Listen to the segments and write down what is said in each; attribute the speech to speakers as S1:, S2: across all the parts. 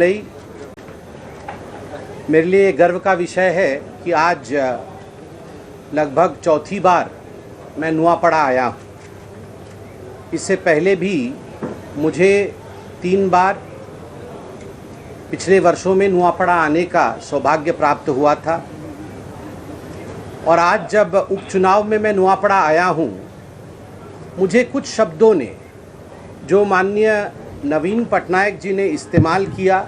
S1: मेरे लिए गर्व का विषय है कि आज लगभग चौथी बार मैं नुआपड़ा आया हूँ। इससे पहले भी मुझे 3 बार पिछले वर्षों में नुआपड़ा आने का सौभाग्य प्राप्त हुआ था और आज जब उपचुनाव में मैं नुआपड़ा आया हूँ, मुझे कुछ शब्दों ने जो माननीय नवीन पटनायक जी ने इस्तेमाल किया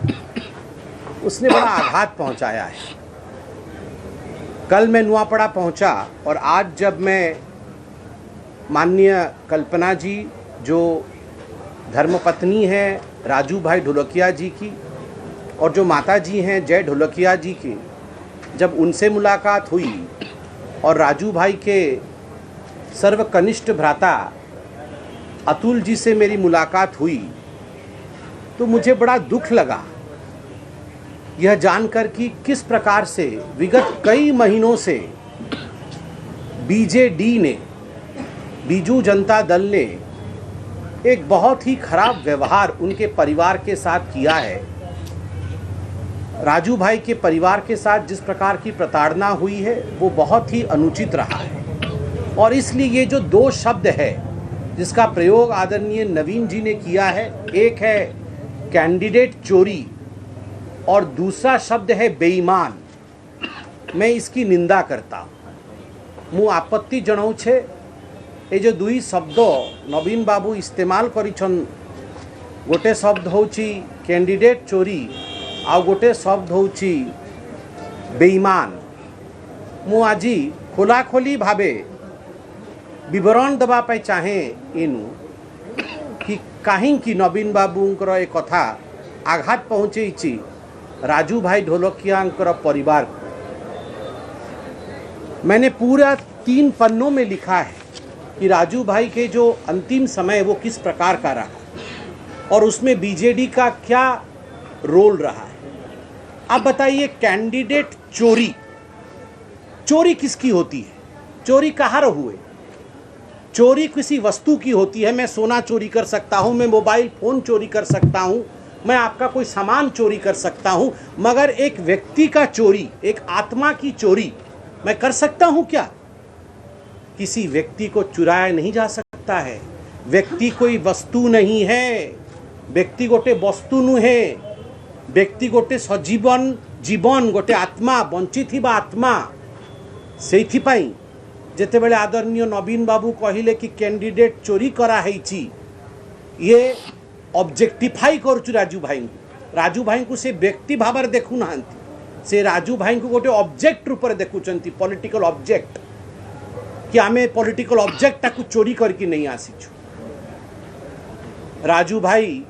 S1: उसने बड़ा आघात पहुंचाया है। कल मैं नुआपड़ा पहुंचा और आज जब मैं माननीय कल्पना जी जो धर्मपत्नी हैं राजू भाई ढोलकिया जी की और जो माता जी हैं जय ढोलकिया जी की, जब उनसे मुलाकात हुई और राजू भाई के सर्वकनिष्ठ भ्राता अतुल जी से मेरी मुलाकात हुई तो मुझे बड़ा दुख लगा यह जानकर कि किस प्रकार से विगत कई महीनों से बीजेडी ने, बीजू जनता दल ने एक बहुत ही खराब व्यवहार उनके परिवार के साथ किया है। राजू भाई के परिवार के साथ जिस प्रकार की प्रताड़ना हुई है वो बहुत ही अनुचित रहा है और इसलिए ये जो 2 शब्द है जिसका प्रयोग आदरणीय नवीन जी ने किया है, एक है कैंडिडेट चोरी और दूसरा शब्द है बेईमान, मैं इसकी निंदा करता हूँ। आपत्ति जनाऊँ छे ये जो 2 शब्द नवीन बाबू इस्तेमाल करिछन, गोटे शब्द होची कैंडिडेट चोरी आ गोटे शब्द होची बेईमान। मु आजी खोलाखोली भावे विवरण दबा पाई चाहे इनु कि काहींकि नवीन बाबूंकर ए कथा आघात पहुँचेछि राजू भाई ढोलकियांकर परिवार को। मैंने पूरा 3 पन्नों में लिखा है कि राजू भाई के जो अंतिम समय वो किस प्रकार का रहा और उसमें बीजेडी का क्या रोल रहा है। अब बताइए, कैंडिडेट चोरी, चोरी किसकी होती है? चोरी कहाँ हुए? चोरी किसी वस्तु की होती है। मैं सोना चोरी कर सकता हूँ, मैं मोबाइल फ़ोन चोरी कर सकता हूँ, मैं आपका कोई सामान चोरी कर सकता हूँ, मगर एक व्यक्ति का चोरी, एक आत्मा की चोरी मैं कर सकता हूँ क्या? किसी व्यक्ति को चुराया नहीं जा सकता है। व्यक्ति कोई वस्तु नहीं है, व्यक्ति गोटे वस्तु नुहे, व्यक्ति गोटे सजीवन जीवन गोटे आत्मा बंची थिबा आत्मा। सेइथिपाई जेतेबेले आदरणीय नवीन बाबू कहिले कि कैंडिडेट चोरी करा हेछि, ये ऑब्जेक्टिफाई करुछु राजू भाई को से व्यक्ति भाव देखु ना, से राजू भाई को गोटे ऑब्जेक्ट रूप में देखुचंती, पॉलिटिकल ऑब्जेक्ट, कि आमे पॉलिटिकल ऑब्जेक्ट टाकू चोरी करके नहीं आसीछु। राजू भाई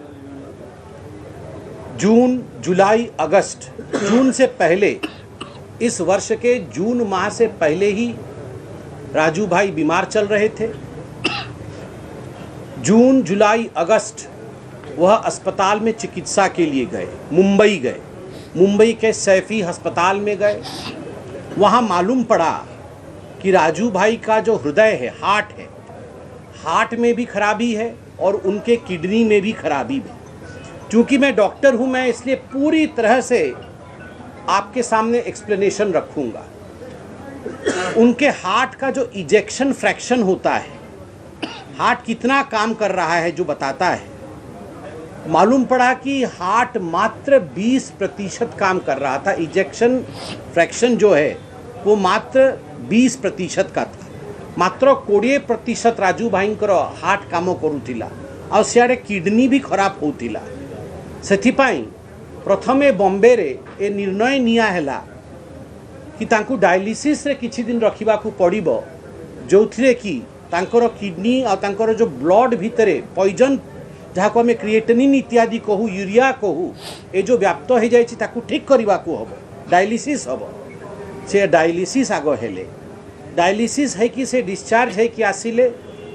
S1: जून जुलाई अगस्त, जून से पहले, इस वर्ष के जून माह से पहले ही राजू भाई बीमार चल रहे थे। जून जुलाई अगस्त वह अस्पताल में चिकित्सा के लिए गए, मुंबई गए, मुंबई के सैफी अस्पताल में गए। वहाँ मालूम पड़ा कि राजू भाई का जो हृदय है, हार्ट है, हार्ट में भी खराबी है और उनके किडनी में भी खराबी भी। चूँकि मैं डॉक्टर हूँ, मैं इसलिए पूरी तरह से आपके सामने एक्सप्लेनेशन रखूँगा। उनके हार्ट का जो इजेक्शन फ्रैक्शन होता है, हार्ट कितना काम कर रहा है जो बताता है, मालूम पड़ा कि हार्ट मात्र 20% काम कर रहा था। इजेक्शन फ्रैक्शन जो है वो मात्र 20% का था। मात्र 20% राजू भाईंकर हार्ट काम करुथिला और सियाड़े किडनी भी खराब होतिला। सेथिपाई प्रथमे बॉम्बे रे ए निर्णय निया हैला कि तांकु डायलिसिस रे किछि दिन रखिबा को पड़िबो, जोथिरे कि तांकर किडनी और तांकर जो ब्लड भितरे पॉइजन जहाँ को आम क्रिएटिनिन इत्यादि कहू, यूरिया कहू, ए जो व्याप्त हो जाए ताकू ठीक करने को हम, डायलिसिस हम। से डायलिसिस आग हेले, डायलिसिस है कि से डिस्चार्ज है कि आसिले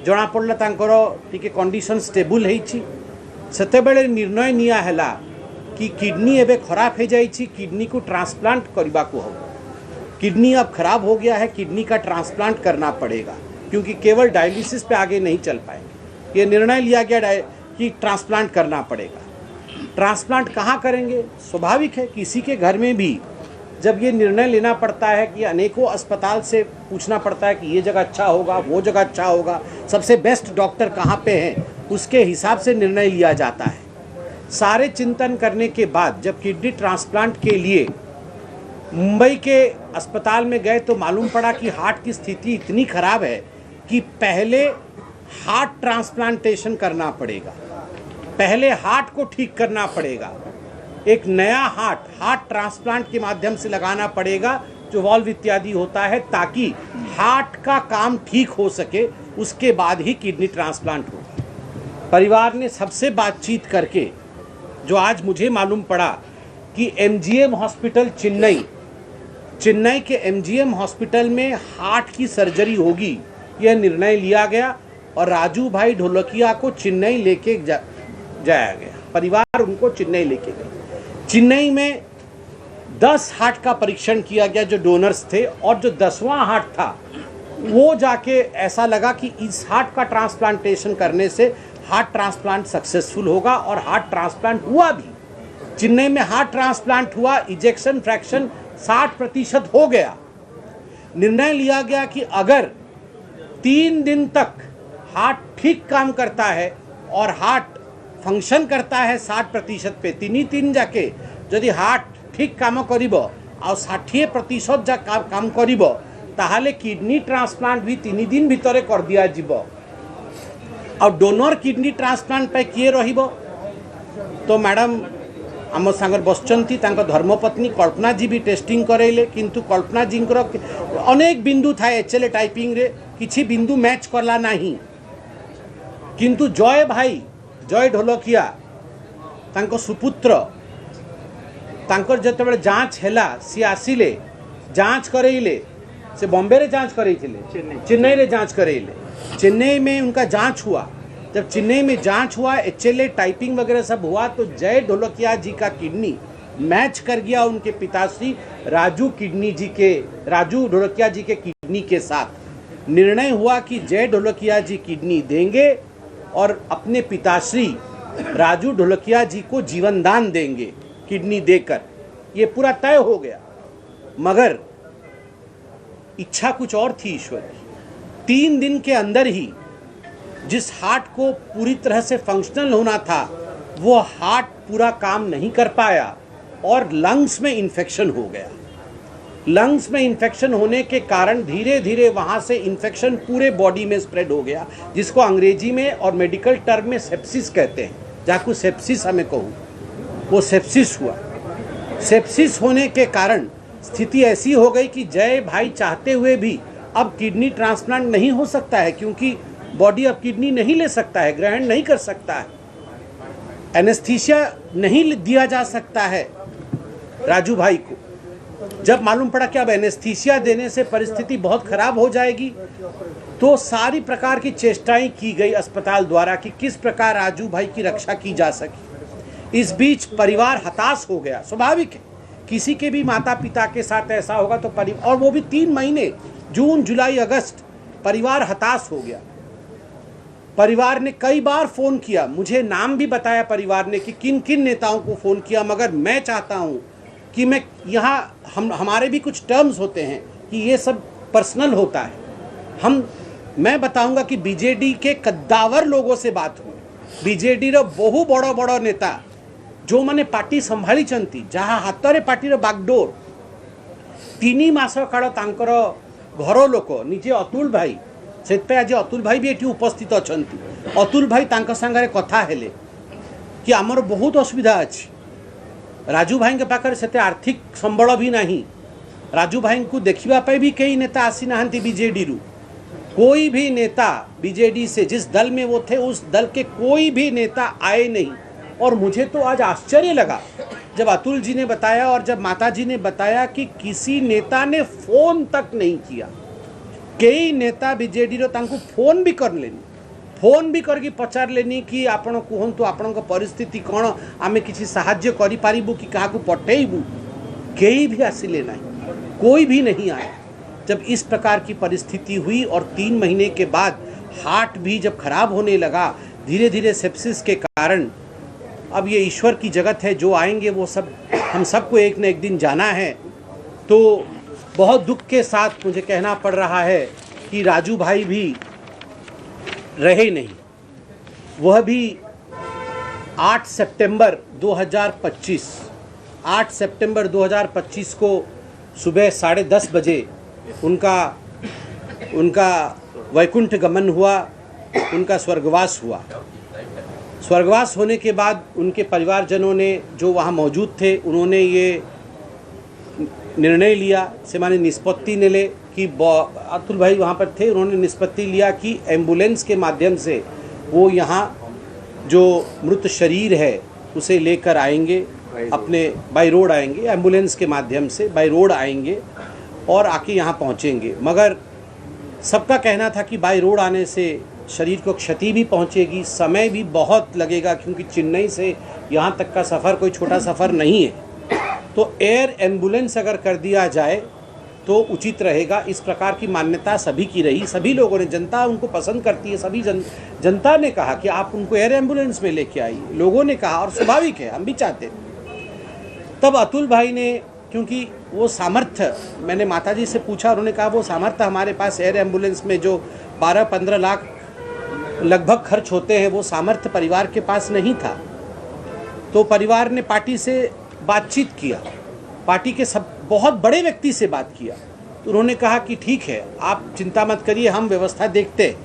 S1: जना पड़ला तांकर टिके कंडीशन स्टेबल होईछि। सेतेबेले निर्णय निया हैला कि किडनी एबे खराब हो जाए, किडनी को ट्रांसप्लांट करने को हम। किडनी अब खराब हो गया है, किडनी का ट्रांसप्लांट करना पड़ेगा क्योंकि केवल डायलिसिस पे आगे नहीं चल पाएंगे। ये निर्णय लिया गया कि ट्रांसप्लांट करना पड़ेगा। ट्रांसप्लांट कहाँ करेंगे? स्वाभाविक है किसी के घर में भी जब ये निर्णय लेना पड़ता है कि अनेकों अस्पताल से पूछना पड़ता है कि ये जगह अच्छा होगा, वो जगह अच्छा होगा, सबसे बेस्ट डॉक्टर कहाँ पे हैं, उसके हिसाब से निर्णय लिया जाता है। सारे चिंतन करने के बाद जब किडनी ट्रांसप्लांट के लिए मुंबई के अस्पताल में गए तो मालूम पड़ा कि हार्ट की स्थिति इतनी खराब है कि पहले हार्ट ट्रांसप्लांटेशन करना पड़ेगा, पहले हार्ट को ठीक करना पड़ेगा, एक नया हार्ट ट्रांसप्लांट के माध्यम से लगाना पड़ेगा जो वॉल्व इत्यादि होता है, ताकि हार्ट का काम ठीक हो सके, उसके बाद ही किडनी ट्रांसप्लांट होगा। परिवार ने सबसे बातचीत करके जो आज मुझे मालूम पड़ा कि MGM हॉस्पिटल चेन्नई के MGM हॉस्पिटल में हार्ट की सर्जरी होगी, यह निर्णय लिया गया और राजू भाई ढोलकिया को चेन्नई लेके जाया गया। परिवार उनको चेन्नई लेके गए। चेन्नई में 10 हार्ट का परीक्षण किया गया जो डोनर्स थे, और जो 10वां हार्ट था वो जाके ऐसा लगा कि इस हार्ट का ट्रांसप्लांटेशन करने से हार्ट ट्रांसप्लांट सक्सेसफुल होगा, और हार्ट ट्रांसप्लांट हुआ भी। चेन्नई में हार्ट ट्रांसप्लांट हुआ, इजेक्शन फ्रैक्शन 60% हो गया। निर्णय लिया गया कि अगर 3 दिन तक हार्ट ठीक काम करता है और हार्ट फंक्शन करता है 60% पे, 3 जाके यदि हार्ट ठीक काम करिब और 60% जा काम करिब, ताहले किडनी ट्रांसप्लांट भी 3 दिन भितर कर दिया जिवो। और डोनर किडनी ट्रांसप्लांट पे किए रहिबो? तो मैडम आम सांगर बसचंती धर्मपत्नी कल्पना जी भी टेस्टिंग करैले, किंतु कल्पना जी अनेक बिंदु था HLA टाइपिंग रे, किछि बिंदु मैच करला नहीं। किंतु जय ढोलकिया तांको सुपुत्र तांकर जेतेबेले जांच हैला, सी आसिले जांच करैले, से बॉम्बे रे जांच करैथिले, चेन्नई रे जांच करैले। चेन्नई में उनका जांच हुआ, जब चेन्नई में जांच हुआ, HLA टाइपिंग वगैरह सब हुआ, तो जय ढोलकिया जी का किडनी मैच कर गया उनके पिताश्री राजू ढोलकिया जी के किडनी के साथ। निर्णय हुआ कि जय ढोलकिया जी किडनी देंगे और अपने पिताश्री राजू ढोलकिया जी को जीवन दान देंगे किडनी देकर। ये पूरा तय हो गया, मगर इच्छा कुछ और थी ईश्वर की। 3 दिन के अंदर ही जिस हार्ट को पूरी तरह से फंक्शनल होना था, वो हार्ट पूरा काम नहीं कर पाया और लंग्स में इन्फेक्शन हो गया। लंग्स में इन्फेक्शन होने के कारण धीरे धीरे वहाँ से इन्फेक्शन पूरे बॉडी में स्प्रेड हो गया, जिसको अंग्रेजी में और मेडिकल टर्म में सेप्सिस कहते हैं। जाकू सेप्सिस हमें कहूँ, वो सेप्सिस हुआ। सेप्सिस होने के कारण स्थिति ऐसी हो गई कि जय भाई चाहते हुए भी अब किडनी ट्रांसप्लांट नहीं हो सकता है, क्योंकि बॉडी अब किडनी नहीं ले सकता है, ग्रहण नहीं कर सकता है, एनेस्थीसिया नहीं दिया जा सकता है राजू भाई को। जब मालूम पड़ा कि अब एनेस्थीसिया देने से परिस्थिति बहुत खराब हो जाएगी, तो सारी प्रकार की चेष्टाएं की गई अस्पताल द्वारा कि किस प्रकार राजू भाई की रक्षा की जा सके। इस बीच परिवार हताश हो गया। स्वाभाविक है, किसी के भी माता पिता के साथ ऐसा होगा तो और वो भी 3 महीने, जून जुलाई अगस्त, परिवार हताश हो गया। परिवार ने कई बार फ़ोन किया, मुझे नाम भी बताया परिवार ने कि किन किन नेताओं को फ़ोन किया, मगर मैं चाहता हूं कि मैं यहाँ हमारे भी कुछ टर्म्स होते हैं कि ये सब पर्सनल होता है। मैं बताऊंगा कि बीजेडी के कद्दावर लोगों से बात हुई। बीजेडी रो बहु बड़ बड़ नेता जो मैंने पार्टी संभाली चंती, जहाँ हाथ में पार्टी रो बागडोर, 3 मास काल तांकर घर लोक निजे अतुल भाई, से आज अतुल भाई भी ये उपस्थित अच्छा। अतुल भाई तांका संगारे कथा हेले कि आमर बहुत असुविधा अच्छी, राजू भाई के पाखर से आर्थिक संबल भी नहीं, राजू भाई को देखा भी कई नेता आसी ना बीजेडी रू, कोई भी नेता बीजेडी से जिस दल में वो थे उस दल के कोई भी नेता आए नहीं। और मुझे तो आज आश्चर्य लगा जब अतुल जी ने बताया और जब माता जी ने बताया कि किसी नेता ने फोन तक नहीं किया। कई नेता बीजेडी रो तांको फोन भी कर लेनी, फोन भी करके पचार लेनी कि आपण कहतु आपण परिस्थिति कौन, आमे किसी साहाय्य करि पारिबु कि काहाकू पठेइबु। कई भी आसिले नहीं, कोई भी नहीं आया। जब इस प्रकार की परिस्थिति हुई और 3 महीने के बाद हार्ट भी जब खराब होने लगा, धीरे धीरे सेप्सिस के कारण अब ये ईश्वर की जगत है, जो आएंगे वो सब हम सबको एक न एक दिन जाना है। तो बहुत दुख के साथ मुझे कहना पड़ रहा है कि राजू भाई भी रहे नहीं। वह भी 8 सितंबर 2025 को सुबह 10:30 बजे उनका वैकुंठ गमन हुआ, उनका स्वर्गवास हुआ। स्वर्गवास होने के बाद उनके परिवारजनों ने, जो वहाँ मौजूद थे, उन्होंने ये निर्णय लिया, से माने निष्पत्ति ने ले कि अतुल भाई वहाँ पर थे, उन्होंने निष्पत्ति लिया कि एम्बुलेंस के माध्यम से वो यहाँ जो मृत शरीर है उसे लेकर आएंगे, अपने बाई रोड आएंगे, एम्बुलेंस के माध्यम से बाई रोड आएंगे और आके यहाँ पहुँचेंगे। मगर सबका कहना था कि बाई रोड आने से शरीर को क्षति भी पहुँचेगी, समय भी बहुत लगेगा, क्योंकि चेन्नई से यहाँ तक का सफ़र कोई छोटा सफ़र नहीं है। तो एयर एम्बुलेंस अगर कर दिया जाए तो उचित रहेगा। इस प्रकार की मान्यता सभी की रही, सभी लोगों ने, जनता उनको पसंद करती है, सभी जनता ने कहा कि आप उनको एयर एम्बुलेंस में लेके आइए, लोगों ने कहा, और स्वाभाविक है, हम भी चाहते हैं। तब अतुल भाई ने, क्योंकि वो सामर्थ्य, मैंने माताजी से पूछा, उन्होंने कहा वो सामर्थ्य हमारे पास एयर एम्बुलेंस में जो 12-15 लाख लगभग खर्च होते हैं, वो सामर्थ्य परिवार के पास नहीं था। तो परिवार ने पार्टी से बातचीत किया, पार्टी के सब बहुत बड़े व्यक्ति से बात किया, तो उन्होंने कहा कि ठीक है, आप चिंता मत करिए, हम व्यवस्था देखते।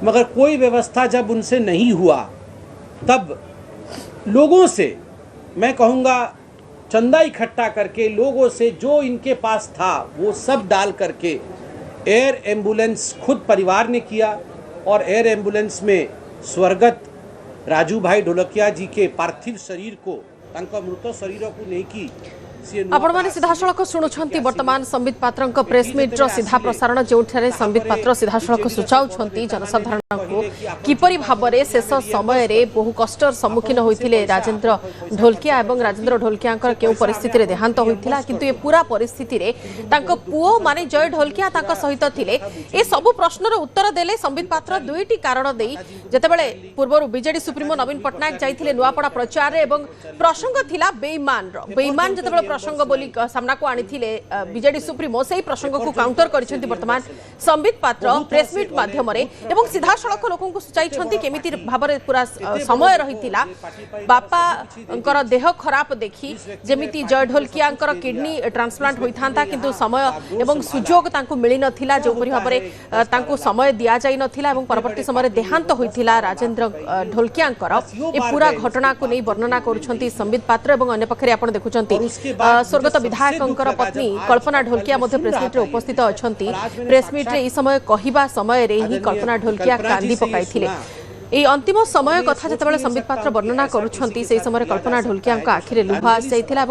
S1: मगर कोई व्यवस्था जब उनसे नहीं हुआ, तब लोगों से, मैं कहूँगा चंदा इकट्ठा करके, लोगों से जो इनके पास था वो सब डाल करके एयर एम्बुलेंस खुद परिवार ने किया, और एयर एम्बुलेंस में स्वर्गत राजू भाई ढोलकिया जी के पार्थिव शरीर को, तांका मृत शरीर को लेकी
S2: आपण माने सीधासलख शुणुछंती वर्तमान संबित पात्र प्रेस मीट रो सीधा प्रसारण, जो संबित पात्र सीधासलख सूचाउछंती जनसाधारण को किपरि भाबरे शेष समय रे बहु कष्टर सम्मुखीन होइथिले राजेंद्र ढोलकिया, एवं राजेंद्र ढोलकिया केउ परिस्थिति रे देहांत होइथिला, किंतु ए पूरा परिस्थिति रे तांको पुओ माने जय ढोलकिया तांको सहित थिले। ए सब प्रश्नर उत्तर देले संबित पात्र दुईटी कारण देई। जेतेबेले पूर्वरु बीजेडी सुप्रीमो नवीन पटनायक जाइथिले नुआपड़ा प्रचार रे, एवं प्रसंग थिला बेईमान जेतेबेले प्रसंग बोली सामना को आनिथिले बीजेडी सुप्रीमो, सेही प्रसंग को काउंटर करिसेंती वर्तमान संबित पात्र प्रेस मीट माध्यम रे, एवं सीधा सड़क लोकन को सुचाइछंती केमिति भाबरे पूरा समय रहितिला। बापांकर देह खराब देखि जेमिति जय ढोलकियांकर किडनी ट्रांसप्लांट होइथांता, किंतु समय एवं सुजोग तांको मिली नथिला, जो परि भाबरे तांको समय दिया जाई नथिला, एवं परवर्ती समय देहांत होइथिला राजेंद्र ढोलकियांकर। ए पूरा घटना को नै वर्णना करूछंती संबित पात्र। एवं अन्य पक्षरे आपण देखुछंती स्वर्गत विधायकंकर पत्नी कल्पना ढोलकिया मध्य प्रेसमीट रे उपस्थित अछंती। प्रेसमीट रे ई समय कहिबा समय रे ही कल्पना ढोलकिया कांदी पकाइथिले। ए अंतिम समय कथा जतबेले संबित पात्र वर्णना करूछंती, सेही समय कल्पना ढोलकिया आखिरे लुह आसी जाइथिला।